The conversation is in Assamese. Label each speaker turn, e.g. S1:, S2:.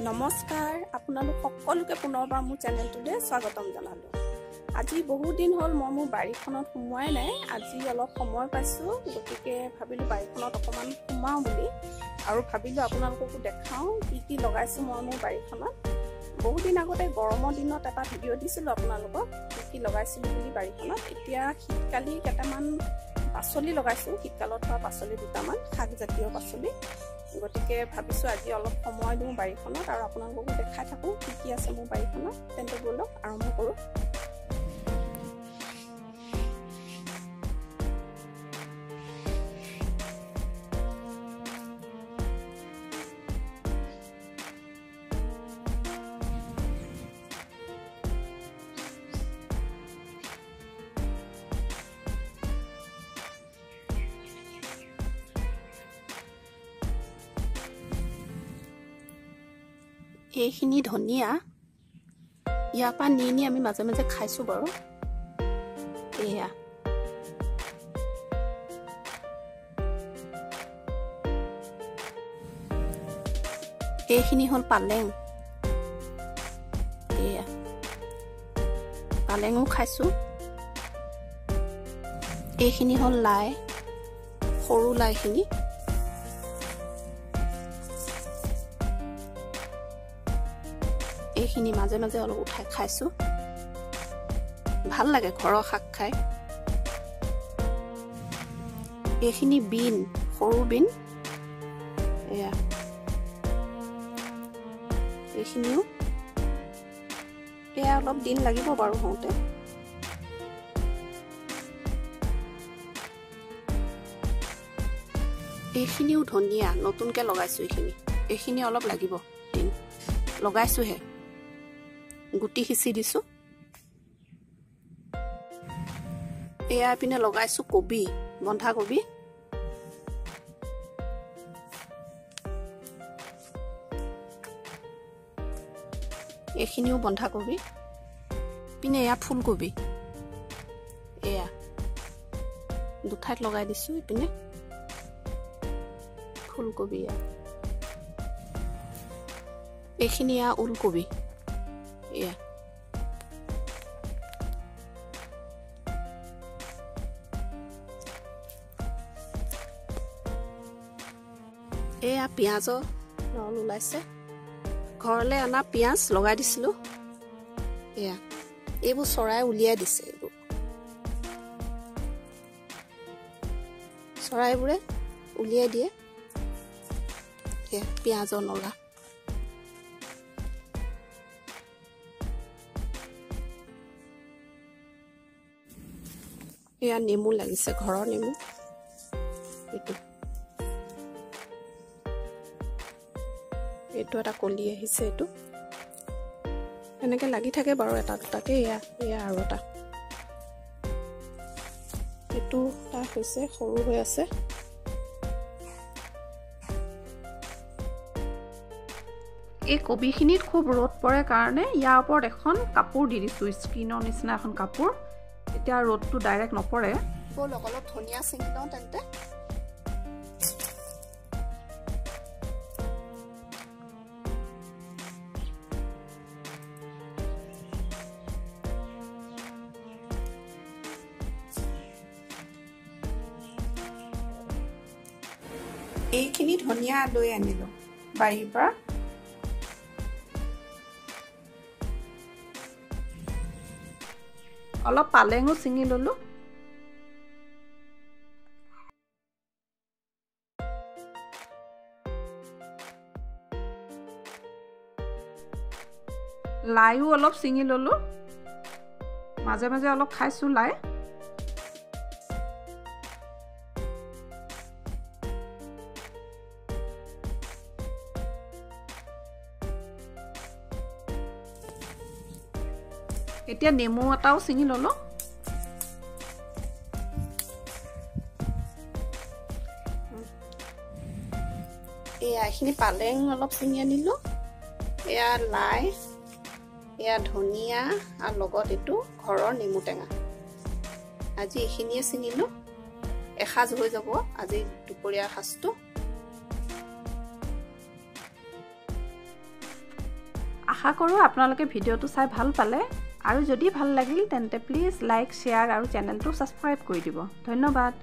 S1: নমস্কাৰ আপোনালোক সকলোকে পুনৰবাৰ মোৰ চেনেলটোতে স্বাগতম জনালোঁ। আজি বহু দিন হ'ল মই মোৰ বাৰীখনত সোমোৱাই নাই। আজি অলপ সময় পাইছোঁ, গতিকে ভাবিলোঁ বাৰীখনত অকণমান সোমাওঁ বুলি আৰু ভাবিলোঁ আপোনালোককো দেখাওঁ কি লগাইছোঁ মই মোৰ বাৰীখনত। বহু দিন আগতে গৰমৰ দিনত এটা ভিডিঅ' দিছিলোঁ আপোনালোকক কি লগাইছিলোঁ বুলি বাৰীখনত। এতিয়া শীতকালি কেইটামান পাচলি লগাইছোঁ, শীতকালত হোৱা পাচলি দুটামান, শাকজাতীয় পাচলি। গতিকে ভাবিছোঁ আজি অলপ সময় দিওঁ বাৰীখনত আৰু আপোনালোককো দেখাই থাকোঁ কি আছে মোৰ বাৰীখনত। তেন্তে ব'লক আৰম্ভ কৰোঁ। এইখিনি ধনিয়া, ইয়াৰ পৰা নি আমি মাজে মাজে খাইছোঁ বাৰু। এয়া এইখিনি হ'ল পালেং, এয়া পালেঙো খাইছোঁ। এইখিনি হ'ল লাই, সৰু লাইখিনি। এইখিনি মাজে মাজে অলপ উঠাই খাইছোঁ, ভাল লাগে ঘৰৰ শাক খাই। এইখিনি বিন, সৰু বিন, এয়া এইখিনিও এয়া অলপ দিন লাগিব বাৰু হওঁতে। এইখিনিও ধনিয়া, নতুনকৈ লগাইছোঁ। এইখিনি অলপ লাগিব দিন, লগাইছোঁহে, গুটি সিঁচি দিছোঁ। এয়া পিনে লগাইছোঁ কবি, বন্ধাকবি। এইখিনিও বন্ধাকবি। পিনে এয়া ফুলকবি, এয়া দুঠাইত লগাই দিছোঁ। ইপিনে ফুলকবি, এইখিনি এয়া ওলকবি, এয়া এয়া পিঁয়াজৰ ৰল ওলাইছে, ঘৰলৈ অনা পিঁয়াজ লগাই দিছিলোঁ। এয়া এইবোৰ চৰাই উলিয়াই দিছে, এইবোৰ চৰাইবোৰে উলিয়াই দিয়ে। এয়া পিঁয়াজৰ নলা। এয়া নেমু লাগিছে, ঘৰৰ নেমু। এইটো এটা কলি আহিছে, এইটো এনেকৈ লাগি থাকে বাৰু এটা দুটাকে। এয়া আৰু এটা, এইটো এটা হৈছে, সৰু হৈ আছে। এই কবিখিনিত খুব ৰ'দ পৰে কাৰণে ইয়াৰ ওপৰত এখন কাপোৰ দি দিছোঁ, স্ক্ৰীনৰ নিচিনা এখন কাপোৰ। এতিয়া ৰ'দটো ডাইৰেক্ট নপৰে। অলপ ধনিয়া ছিঙি লওঁ তেন্তে। এইখিনি ধনিয়া লৈ আনিলোঁ বাৰীৰ পৰা। অলপ পালেঙো ছিঙি ল'লোঁ। লাইও অলপ ছিঙি ল'লোঁ, মাজে মাজে অলপ খাইছোঁ লাই। এতিয়া নেমু এটাও ছিঙি ল'লোঁ। এয়া এইখিনি পালেং অলপ ছিঙি আনিলোঁ। এয়া লাই, এয়া ধনিয়া আৰু লগত এইটো ঘৰৰ নেমু টেঙা। আজি এইখিনিয়ে ছিঙিলোঁ, এসাঁজ হৈ যাব আজি দুপৰীয়া সাঁজটো। আশা কৰোঁ আপোনালোকে ভিডিঅ'টো চাই ভাল পালে আৰু যদি ভাল লাগিল তেন্তে প্লিজ লাইক শ্বেয়াৰ আৰু চেনেলটো ছাবস্ক্ৰাইব কৰি দিব ধন্যবাদ